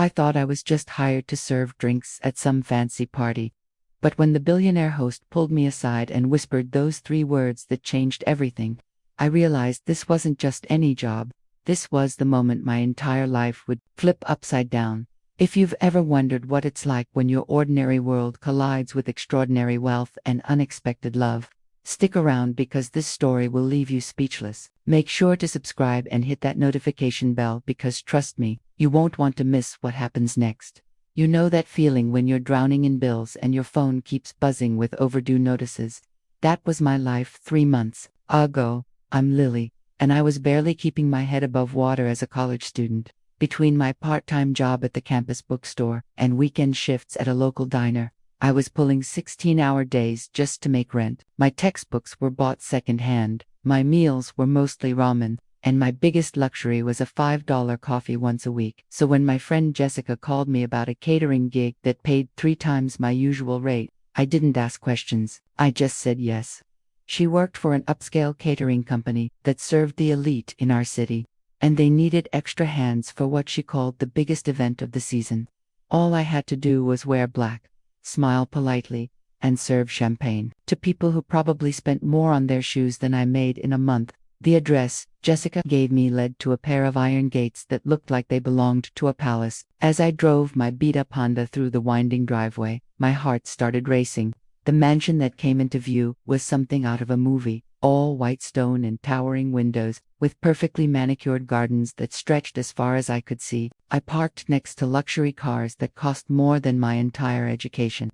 I thought I was just hired to serve drinks at some fancy party. But when the billionaire host pulled me aside and whispered those 3 words that changed everything, I realized this wasn't just any job. This was the moment my entire life would flip upside down. If you've ever wondered what it's like when your ordinary world collides with extraordinary wealth and unexpected love, stick around because this story will leave you speechless. Make sure to subscribe and hit that notification bell because trust me, you won't want to miss what happens next. You know that feeling when you're drowning in bills and your phone keeps buzzing with overdue notices? That was my life 3 months ago. I'm Lily, and I was barely keeping my head above water as a college student. Between my part-time job at the campus bookstore and weekend shifts at a local diner, I was pulling 16-hour days just to make rent. My textbooks were bought second-hand, my meals were mostly ramen, and my biggest luxury was a $5 coffee once a week. So when my friend Jessica called me about a catering gig that paid 3 times my usual rate, I didn't ask questions. I just said yes. She worked for an upscale catering company that served the elite in our city, and they needed extra hands for what she called the biggest event of the season. All I had to do was wear black, smile politely, and serve champagne to people who probably spent more on their shoes than I made in a month. The address Jessica gave me led to a pair of iron gates that looked like they belonged to a palace. As I drove my beat-up Honda through the winding driveway, my heart started racing. The mansion that came into view was something out of a movie, all white stone and towering windows, with perfectly manicured gardens that stretched as far as I could see. I parked next to luxury cars that cost more than my entire education.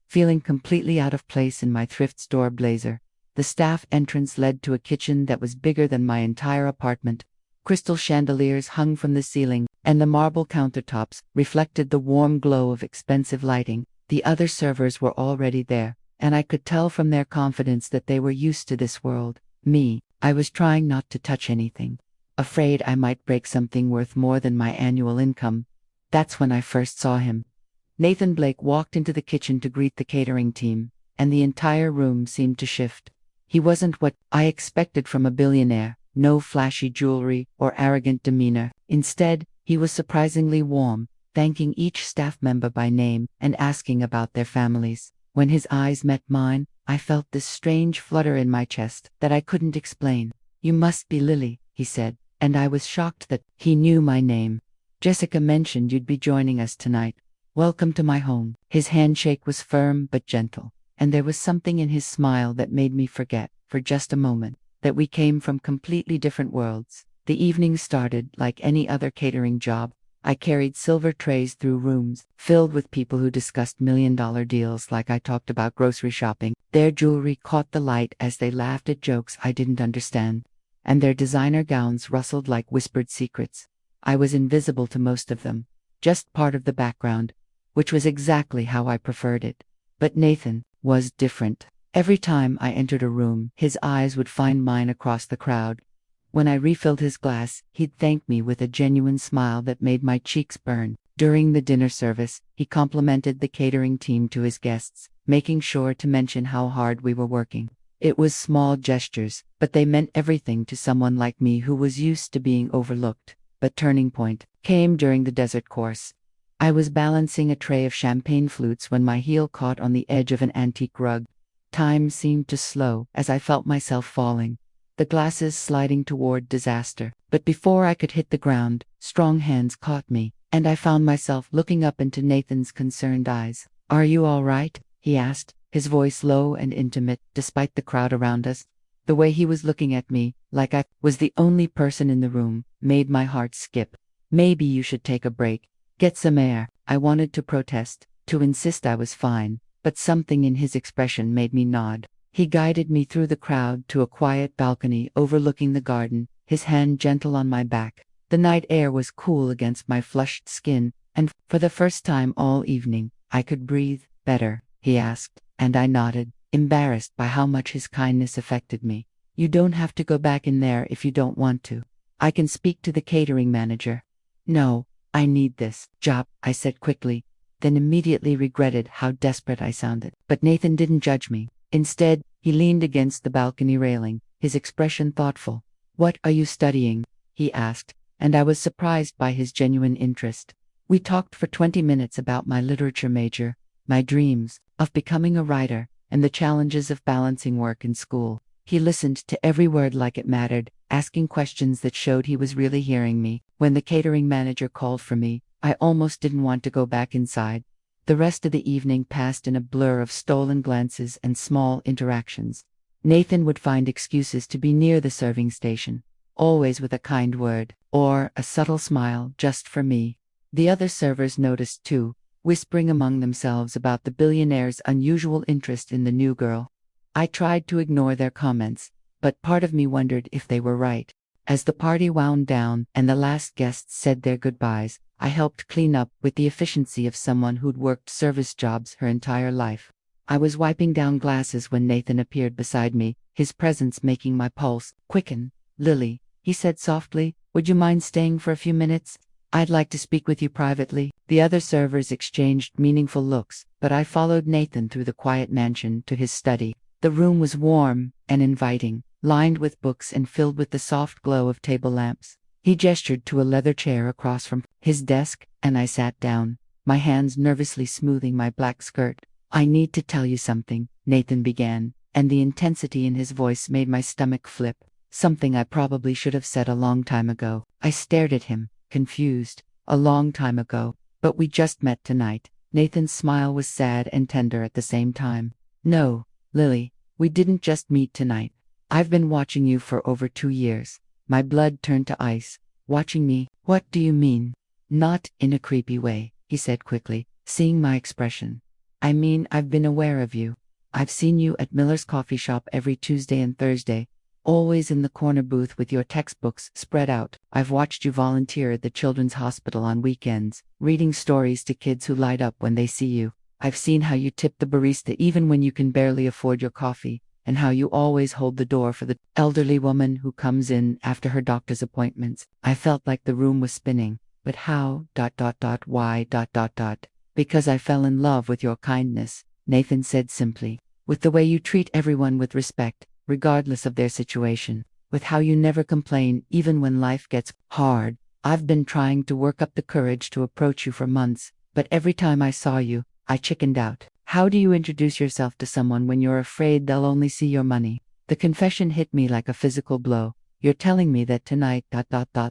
Feeling completely out of place in my thrift store blazer, the staff entrance led to a kitchen that was bigger than my entire apartment. Crystal chandeliers hung from the ceiling, and the marble countertops reflected the warm glow of expensive lighting. The other servers were already there, and I could tell from their confidence that they were used to this world. Me, I was trying not to touch anything, afraid I might break something worth more than my annual income. That's when I first saw him. Nathan Blake walked into the kitchen to greet the catering team, and the entire room seemed to shift. He wasn't what I expected from a billionaire, no flashy jewelry or arrogant demeanor. Instead, he was surprisingly warm, thanking each staff member by name and asking about their families. When his eyes met mine, I felt this strange flutter in my chest that I couldn't explain. "You must be Lily," he said, and I was shocked that he knew my name. "Jessica mentioned you'd be joining us tonight. Welcome to my home." His handshake was firm but gentle, and there was something in his smile that made me forget, for just a moment, that we came from completely different worlds. The evening started like any other catering job. I carried silver trays through rooms filled with people who discussed million-dollar deals like I talked about grocery shopping. Their jewelry caught the light as they laughed at jokes I didn't understand, and their designer gowns rustled like whispered secrets. I was invisible to most of them, just part of the background, which was exactly how I preferred it. But Nathan was different. Every time I entered a room, his eyes would find mine across the crowd. When I refilled his glass, he'd thank me with a genuine smile that made my cheeks burn. During the dinner service, he complimented the catering team to his guests, making sure to mention how hard we were working. It was small gestures, but they meant everything to someone like me who was used to being overlooked. But turning point came during the dessert course. I was balancing a tray of champagne flutes when my heel caught on the edge of an antique rug. Time seemed to slow as I felt myself falling, the glasses sliding toward disaster. But before I could hit the ground, strong hands caught me, and I found myself looking up into Nathan's concerned eyes. "Are you all right?" he asked, his voice low and intimate despite the crowd around us. The way he was looking at me, like I was the only person in the room, made my heart skip. "Maybe you should take a break. Get some air." I wanted to protest, to insist I was fine, but something in his expression made me nod. He guided me through the crowd to a quiet balcony overlooking the garden, his hand gentle on my back. The night air was cool against my flushed skin, and for the first time all evening, I could breathe better. He asked, and I nodded, embarrassed by how much his kindness affected me. "You don't have to go back in there if you don't want to. I can speak to the catering manager." "No, I need this job," I said quickly, then immediately regretted how desperate I sounded. But Nathan didn't judge me. Instead, he leaned against the balcony railing, his expression thoughtful. "What are you studying?" he asked, and I was surprised by his genuine interest. We talked for 20 minutes about my literature major, my dreams of becoming a writer, and the challenges of balancing work and school. He listened to every word like it mattered, asking questions that showed he was really hearing me. When the catering manager called for me, I almost didn't want to go back inside. The rest of the evening passed in a blur of stolen glances and small interactions. Nathan would find excuses to be near the serving station, always with a kind word, or a subtle smile just for me. The other servers noticed too, whispering among themselves about the billionaire's unusual interest in the new girl. I tried to ignore their comments, but part of me wondered if they were right. As the party wound down and the last guests said their goodbyes, I helped clean up with the efficiency of someone who'd worked service jobs her entire life. I was wiping down glasses when Nathan appeared beside me, his presence making my pulse quicken. "Lily," he said softly, "would you mind staying for a few minutes? I'd like to speak with you privately." The other servers exchanged meaningful looks, but I followed Nathan through the quiet mansion to his study. The room was warm and inviting, lined with books and filled with the soft glow of table lamps. He gestured to a leather chair across from his desk, and I sat down, my hands nervously smoothing my black skirt. "I need to tell you something," Nathan began, and the intensity in his voice made my stomach flip. Something I probably should have said a long time ago. I stared at him, confused. A long time ago. "But we just met tonight." Nathan's smile was sad and tender at the same time. "No, Lily, we didn't just meet tonight. I've been watching you for over 2 years." My blood turned to ice. "Watching me? What do you mean?" "Not in a creepy way," he said quickly, seeing my expression. "I mean, I've been aware of you. I've seen you at Miller's coffee shop every Tuesday and Thursday, always in the corner booth with your textbooks spread out. I've watched you volunteer at the children's hospital on weekends, reading stories to kids who light up when they see you. I've seen how you tip the barista even when you can barely afford your coffee, and how you always hold the door for the elderly woman who comes in after her doctor's appointments." I felt like the room was spinning. "But how, why, Because I fell in love with your kindness," Nathan said simply. "With the way you treat everyone with respect, regardless of their situation. With how you never complain even when life gets hard. I've been trying to work up the courage to approach you for months, but every time I saw you, I chickened out. How do you introduce yourself to someone when you're afraid they'll only see your money?" The confession hit me like a physical blow. "You're telling me that tonight,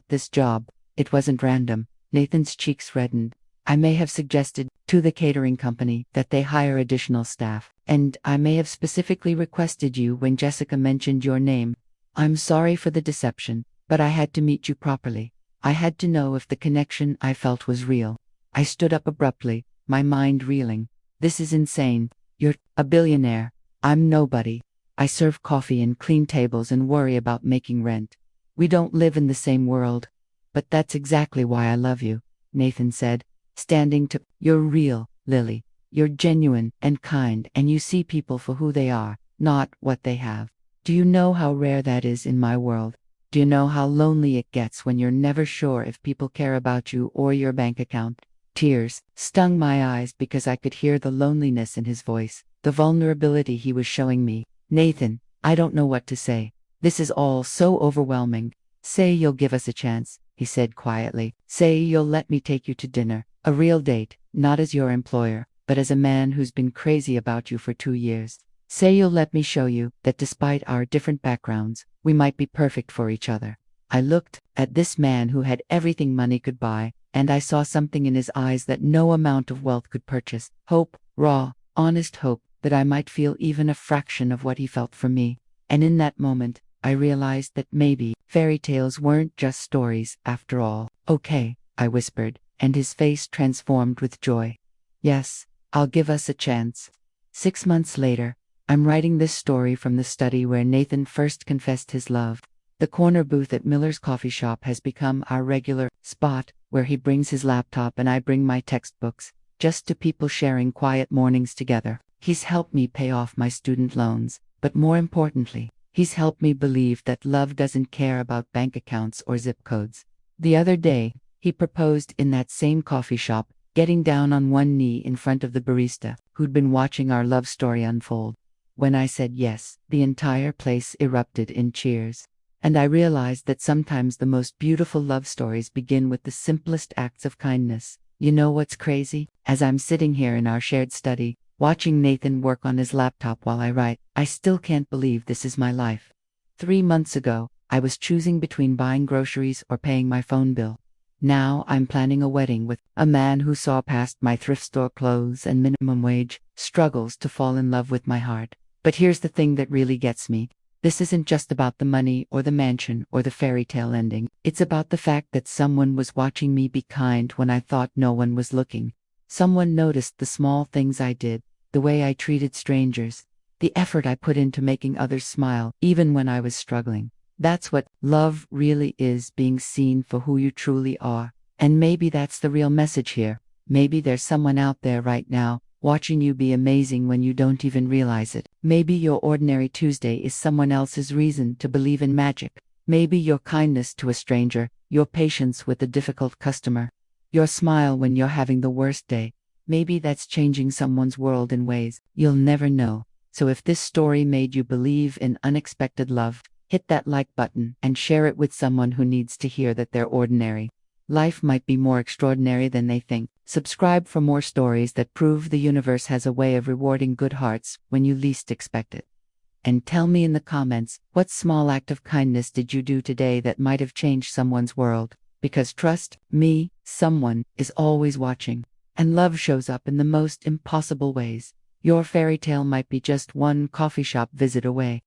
this job, it wasn't random." Nathan's cheeks reddened. "I may have suggested to the catering company that they hire additional staff, and I may have specifically requested you when Jessica mentioned your name. I'm sorry for the deception, but I had to meet you properly. I had to know if the connection I felt was real." I stood up abruptly, my mind reeling. "This is insane. You're a billionaire. I'm nobody. I serve coffee and clean tables and worry about making rent. We don't live in the same world." "But that's exactly why I love you," Nathan said, standing to. "You're real, Lily. You're genuine and kind, and you see people for who they are, not what they have. Do you know how rare that is in my world? Do you know how lonely it gets when you're never sure if people care about you or your bank account?" Tears stung my eyes because I could hear the loneliness in his voice, the vulnerability he was showing me. "Nathan, I don't know what to say. This is all so overwhelming." "Say you'll give us a chance," he said quietly. "Say you'll let me take you to dinner, a real date, not as your employer, but as a man who's been crazy about you for 2 years. Say you'll let me show you that despite our different backgrounds, we might be perfect for each other." I looked at this man who had everything money could buy, and I saw something in his eyes that no amount of wealth could purchase. Hope, raw, honest hope, that I might feel even a fraction of what he felt for me. And in that moment, I realized that maybe fairy tales weren't just stories after all. "Okay," I whispered, and his face transformed with joy. "Yes, I'll give us a chance." 6 months later, I'm writing this story from the study where Nathan first confessed his love. The corner booth at Miller's coffee shop has become our regular spot, where he brings his laptop and I bring my textbooks, just two people sharing quiet mornings together. He's helped me pay off my student loans, but more importantly, he's helped me believe that love doesn't care about bank accounts or zip codes. The other day, he proposed in that same coffee shop, getting down on one knee in front of the barista, who'd been watching our love story unfold. When I said yes, the entire place erupted in cheers. And I realized that sometimes the most beautiful love stories begin with the simplest acts of kindness. You know what's crazy? As I'm sitting here in our shared study, watching Nathan work on his laptop while I write, I still can't believe this is my life. 3 months ago, I was choosing between buying groceries or paying my phone bill. Now I'm planning a wedding with a man who saw past my thrift store clothes and minimum wage, struggles to fall in love with my heart. But here's the thing that really gets me. This isn't just about the money or the mansion or the fairy tale ending. It's about the fact that someone was watching me be kind when I thought no one was looking. Someone noticed the small things I did, the way I treated strangers, the effort I put into making others smile, even when I was struggling. That's what love really is, being seen for who you truly are. And maybe that's the real message here. Maybe there's someone out there right now, watching you be amazing when you don't even realize it. Maybe your ordinary Tuesday is someone else's reason to believe in magic. Maybe your kindness to a stranger, your patience with a difficult customer, your smile when you're having the worst day. Maybe that's changing someone's world in ways you'll never know. So if this story made you believe in unexpected love, hit that like button and share it with someone who needs to hear that they're ordinary. Life might be more extraordinary than they think. Subscribe for more stories that prove the universe has a way of rewarding good hearts when you least expect it. And tell me in the comments, what small act of kindness did you do today that might have changed someone's world? Because trust me, someone is always watching. And love shows up in the most impossible ways. Your fairy tale might be just one coffee shop visit away.